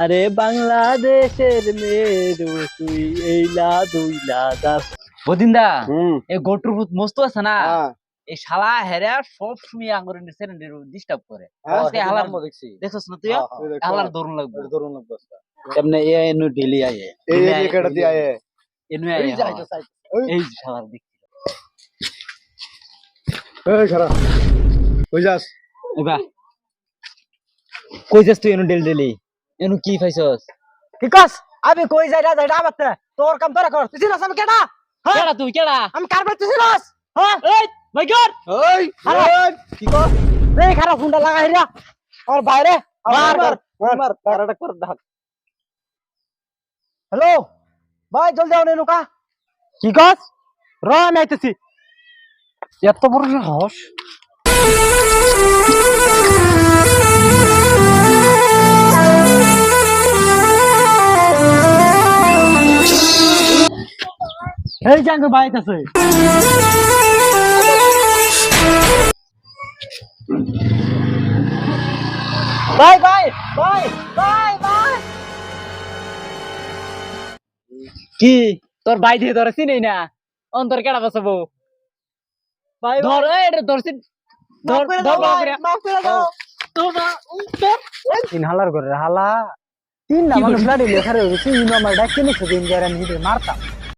আরে বাংলাদেশের মেয়েরু তুই এইলা দুইলা দাস। বদিন্দা এই গোটুর ভূত মস্ত আছে না, এই শালা হেরা সব সময় আঙ্গুরের নিচে ডিস্টার্ব করে। আজকে হালার দেখছি, দেখছস না তুই? হালার দরুন লাগবে, দরুন লাগবে। এমনি এ এনু ঢিলি আয়ে, এই এই কেডা দি আয়ে, এনু আয়ে এই শালার দেখছি। এই খারাপ কই যাস? এবা কই যাস তুই? এনু ডেলি এনু কি পাইছস? কি কস? আমি কই যাই রাজা আবাতে তোর কাম তোরা কর। তুই চিনস আমি কেডা? কেডা তুই কেডা? আমি কারবার তুই চিনস? হ্যাঁ এই মাই গড ওই কি কস? এই খারাপ ফোনটা লাগাই রিয়া আর বাইরে মার কারাটা কর ডাক। হ্যালো ভাই জলদি আও নেনুকা। কি কস? র আমি আইতেছি। এত বড় সাহস! এই জাঙ্গ বাইতেছে। ভাই ভাই ভাই ভাই ভাই কি তোর ভাই দিয়ে ধরে চিনি না? অন্তর কেডা বাঁচাবো? ভাই ধর এই ধরছি, ধর ধর বাবা। মাফ করে দাও। তোমরা তিন হালার করে হালা তিন না মানুষ লাড়ি লেখারে হইছে। তিন আমার ডাক্তার নিছে দিন গ্যারান্টি মারতাম।